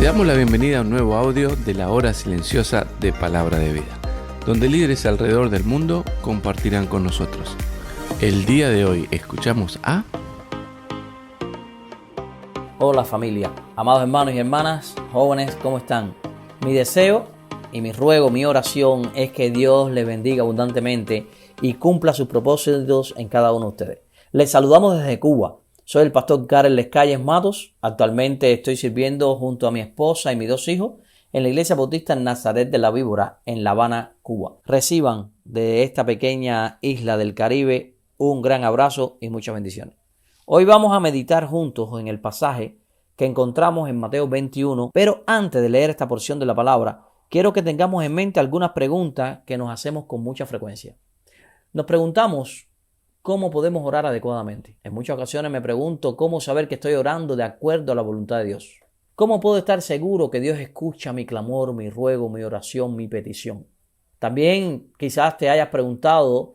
Te damos la bienvenida a un nuevo audio de la hora silenciosa de Palabra de Vida, donde líderes alrededor del mundo compartirán con nosotros. El día de hoy escuchamos a... Hola familia, amados hermanos y hermanas, jóvenes, ¿cómo están? Mi deseo y mi ruego, mi oración es que Dios les bendiga abundantemente y cumpla sus propósitos en cada uno de ustedes. Les saludamos desde Cuba. Soy el pastor Karel Lescalles Matos. Actualmente estoy sirviendo junto a mi esposa y mis dos hijos en la Iglesia Bautista Nazaret de la Víbora en La Habana, Cuba. Reciban de esta pequeña isla del Caribe un gran abrazo y muchas bendiciones. Hoy vamos a meditar juntos en el pasaje que encontramos en Mateo 21, pero antes de leer esta porción de la palabra, quiero que tengamos en mente algunas preguntas que nos hacemos con mucha frecuencia. Nos preguntamos, ¿cómo podemos orar adecuadamente? En muchas ocasiones me pregunto cómo saber que estoy orando de acuerdo a la voluntad de Dios. ¿Cómo puedo estar seguro que Dios escucha mi clamor, mi ruego, mi oración, mi petición? También quizás te hayas preguntado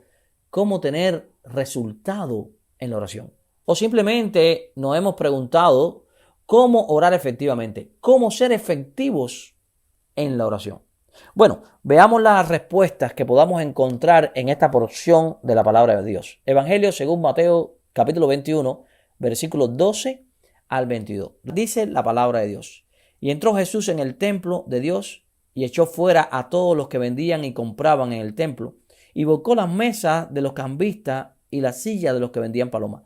cómo tener resultado en la oración. O simplemente nos hemos preguntado cómo orar efectivamente, cómo ser efectivos en la oración. Bueno, veamos las respuestas que podamos encontrar en esta porción de la palabra de Dios. Evangelio según Mateo capítulo 21, versículos 12 al 22. Dice la palabra de Dios: Y entró Jesús en el templo de Dios y echó fuera a todos los que vendían y compraban en el templo y volcó las mesas de los cambistas y las sillas de los que vendían palomas.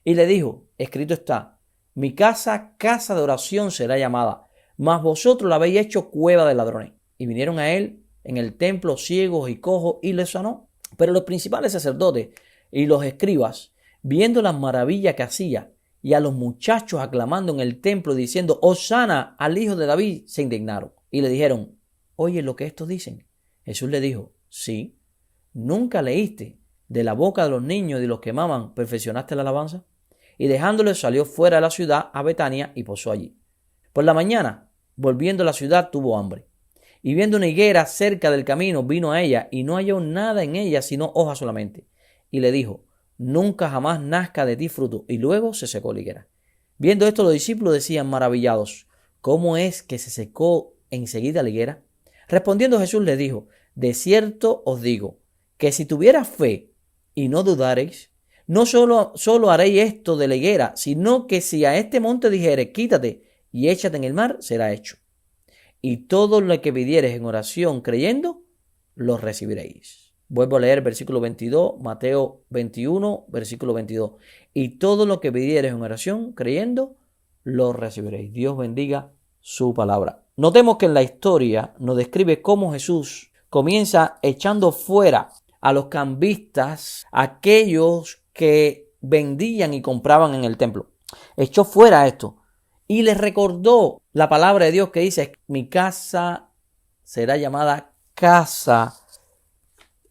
Y le dijo: Escrito está, mi casa, casa de oración será llamada, mas vosotros la habéis hecho cueva de ladrones. Y vinieron a él en el templo ciegos y cojos y les sanó. Pero los principales sacerdotes y los escribas, viendo las maravillas que hacía y a los muchachos aclamando en el templo diciendo: Hosana al hijo de David, se indignaron. Y le dijeron: Oye lo que estos dicen. Jesús le dijo: Sí, ¿nunca leíste de la boca de los niños y de los que maman perfeccionaste la alabanza? Y dejándole salió fuera de la ciudad a Betania y posó allí. Por la mañana, volviendo a la ciudad, tuvo hambre. Y viendo una higuera cerca del camino, vino a ella y no halló nada en ella sino hojas solamente. Y le dijo: Nunca jamás nazca de ti fruto. Y luego se secó la higuera. Viendo esto, los discípulos decían maravillados: ¿Cómo es que se secó enseguida la higuera? Respondiendo Jesús les dijo: De cierto os digo, que si tuvierais fe y no dudareis, no solo haréis esto de la higuera, sino que si a este monte dijeres: Quítate y échate en el mar, será hecho. Y todo lo que pidiereis en oración creyendo, lo recibiréis. Vuelvo a leer versículo 22, Mateo 21, versículo 22. Y todo lo que pidiereis en oración creyendo, lo recibiréis. Dios bendiga su palabra. Notemos que en la historia nos describe cómo Jesús comienza echando fuera a los cambistas, aquellos que vendían y compraban en el templo. Echó fuera esto. Y les recordó la palabra de Dios que dice: mi casa será llamada casa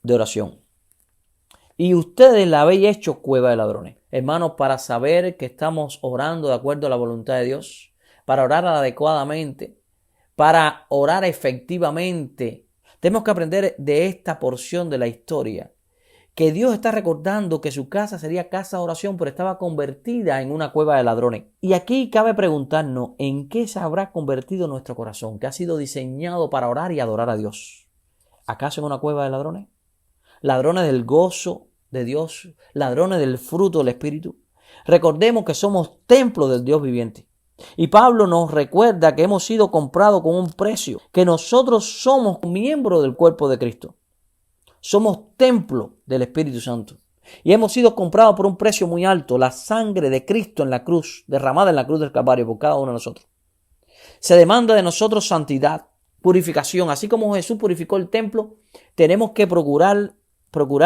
de oración. Y ustedes la habéis hecho cueva de ladrones. Hermanos, para saber que estamos orando de acuerdo a la voluntad de Dios, para orar adecuadamente, para orar efectivamente, tenemos que aprender de esta porción de la historia que Dios está recordando que su casa sería casa de oración, pero estaba convertida en una cueva de ladrones. Y aquí cabe preguntarnos, ¿en qué se habrá convertido nuestro corazón, que ha sido diseñado para orar y adorar a Dios? ¿Acaso en una cueva de ladrones? ¿Ladrones del gozo de Dios? ¿Ladrones del fruto del Espíritu? Recordemos que somos templo del Dios viviente. Y Pablo nos recuerda que hemos sido comprados con un precio, que nosotros somos miembros del cuerpo de Cristo. Somos templo del Espíritu Santo y hemos sido comprados por un precio muy alto, la sangre de Cristo en la cruz, derramada en la cruz del Calvario por cada uno de nosotros. Se demanda de nosotros santidad, purificación. Así como Jesús purificó el templo, tenemos que procurar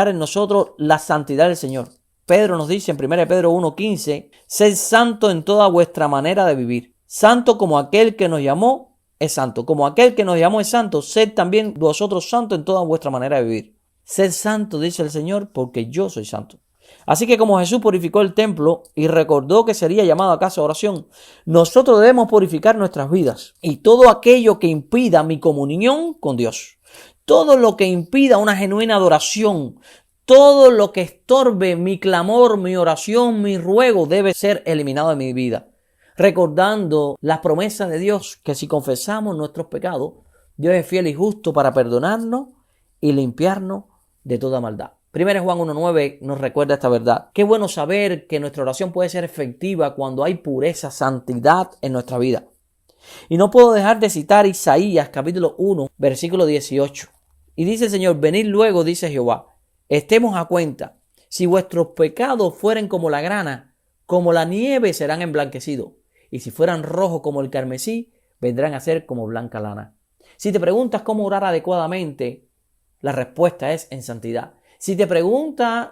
en nosotros la santidad del Señor. Pedro nos dice en 1 Pedro 1:15, sed santo en toda vuestra manera de vivir. Santo como aquel que nos llamó es santo. Como aquel que nos llamó es santo, sed también vosotros santos en toda vuestra manera de vivir. Sed santo, dice el Señor, porque yo soy santo. Así que como Jesús purificó el templo y recordó que sería llamado a casa de oración, nosotros debemos purificar nuestras vidas y todo aquello que impida mi comunión con Dios. Todo lo que impida una genuina adoración, todo lo que estorbe mi clamor, mi oración, mi ruego debe ser eliminado de mi vida. recordando las promesas de Dios, que si confesamos nuestros pecados, Dios es fiel y justo para perdonarnos y limpiarnos de toda maldad. 1 Juan 1:9 nos recuerda esta verdad. Qué bueno saber que nuestra oración puede ser efectiva cuando hay pureza, santidad en nuestra vida. Y no puedo dejar de citar Isaías capítulo 1, versículo 18. Y dice el Señor, venid luego, dice Jehová, estemos a cuenta. Si vuestros pecados fueren como la grana, como la nieve serán emblanquecidos. Y si fueran rojos como el carmesí, vendrán a ser como blanca lana. Si te preguntas cómo orar adecuadamente, la respuesta es en santidad. Si te preguntas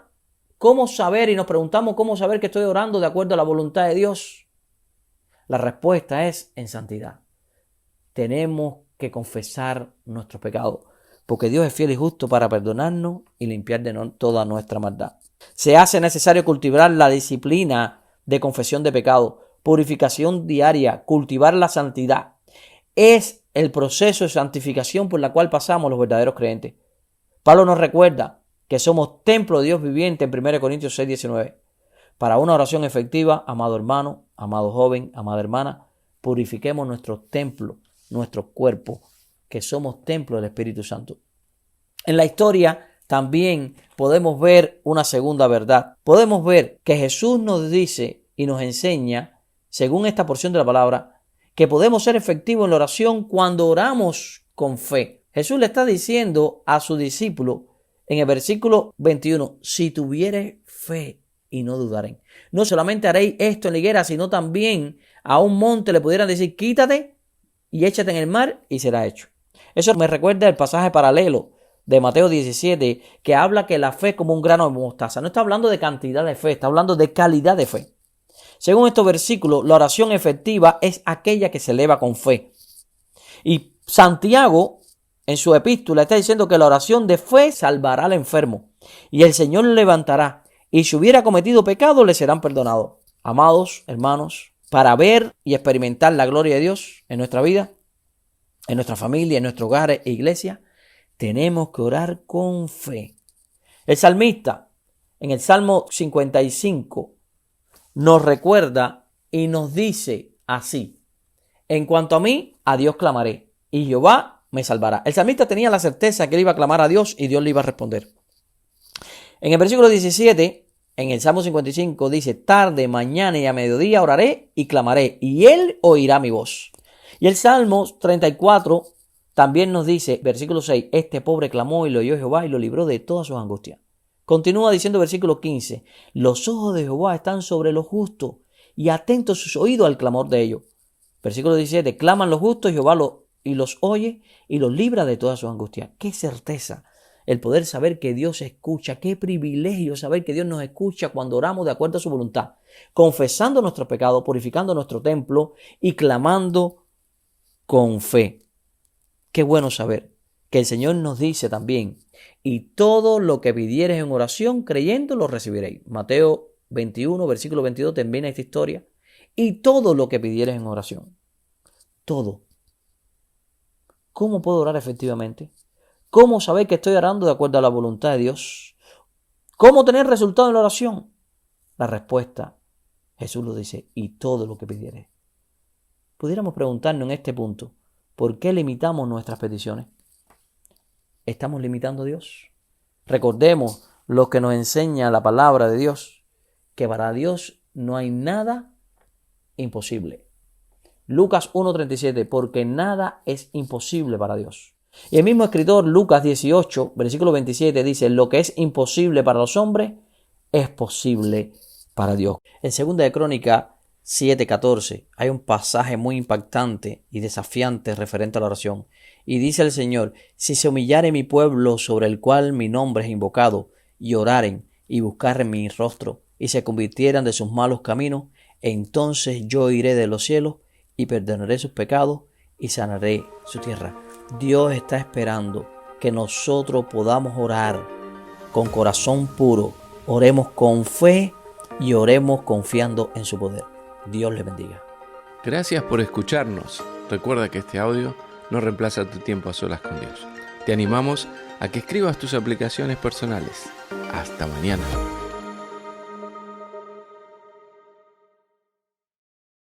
cómo saber y nos preguntamos cómo saber que estoy orando de acuerdo a la voluntad de Dios, la respuesta es en santidad. Tenemos que confesar nuestros pecados, porque Dios es fiel y justo para perdonarnos y limpiar de toda nuestra maldad. Se hace necesario cultivar la disciplina de confesión de pecado, purificación diaria, cultivar la santidad. Es el proceso de santificación por la cual pasamos los verdaderos creyentes. Pablo nos recuerda que somos templo de Dios viviente en 1 Corintios 6:19. Para una oración efectiva, amado hermano, amado joven, amada hermana, purifiquemos nuestro templo, nuestro cuerpo, que somos templo del Espíritu Santo. En la historia también podemos ver una segunda verdad. Podemos ver que Jesús nos dice y nos enseña, según esta porción de la palabra, que podemos ser efectivos en la oración cuando oramos con fe. Jesús le está diciendo a su discípulo en el versículo 21, si tuvieres fe y no dudaren. No solamente haréis esto en la higuera, sino también a un monte le pudieran decir, quítate y échate en el mar y será hecho. Eso me recuerda el pasaje paralelo de Mateo 17, que habla que la fe es como un grano de mostaza. No está hablando de cantidad de fe, está hablando de calidad de fe. Según estos versículos, la oración efectiva es aquella que se eleva con fe. Y Santiago, en su epístola, está diciendo que la oración de fe salvará al enfermo y el Señor le levantará, y si hubiera cometido pecado le serán perdonados. Amados hermanos, para ver y experimentar la gloria de Dios en nuestra vida, en nuestra familia, en nuestros hogares e iglesia, tenemos que orar con fe. El salmista, en el Salmo 55, nos recuerda y nos dice así: en cuanto a mí, a Dios clamaré, y Jehová me salvará. El salmista tenía la certeza que él iba a clamar a Dios y Dios le iba a responder. En el versículo 17, en el Salmo 55, dice, tarde, mañana y a mediodía oraré y clamaré, y él oirá mi voz. Y el Salmo 34 también nos dice, versículo 6, este pobre clamó y lo oyó Jehová y lo libró de todas sus angustias. Continúa diciendo versículo 15, los ojos de Jehová están sobre los justos y atentos sus oídos al clamor de ellos. Versículo 17, claman los justos y Jehová los oye y los libra de todas sus angustias. ¡Qué certeza! El poder saber que Dios escucha. ¡Qué privilegio saber que Dios nos escucha cuando oramos de acuerdo a su voluntad! Confesando nuestros pecados, purificando nuestro templo y clamando con fe. ¡Qué bueno saber que el Señor nos dice también! Y todo lo que pidieres en oración, creyendo, lo recibiréis. Mateo 21, versículo 22, termina esta historia. Y todo lo que pidieres en oración. Todo. ¿Cómo puedo orar efectivamente? ¿Cómo saber que estoy orando de acuerdo a la voluntad de Dios? ¿Cómo tener resultado en la oración? La respuesta, Jesús lo dice, y todo lo que pidieres. Pudiéramos preguntarnos en este punto, ¿por qué limitamos nuestras peticiones? ¿Estamos limitando a Dios? Recordemos lo que nos enseña la palabra de Dios, que para Dios no hay nada imposible. Lucas 1:37, porque nada es imposible para Dios. Y el mismo escritor, Lucas 18, versículo 27, dice, lo que es imposible para los hombres es posible para Dios. En 2 de Crónicas 7:14 hay un pasaje muy impactante y desafiante referente a la oración. Y dice el Señor, si se humillare mi pueblo sobre el cual mi nombre es invocado, y oraren y buscaren mi rostro, y se convirtieran de sus malos caminos, entonces yo iré de los cielos y perdonaré sus pecados y sanaré su tierra. Dios está esperando que nosotros podamos orar con corazón puro, oremos con fe y oremos confiando en su poder. Dios le bendiga. Gracias por escucharnos. Recuerda que este audio no reemplaza tu tiempo a solas con Dios. Te animamos a que escribas tus aplicaciones personales. Hasta mañana.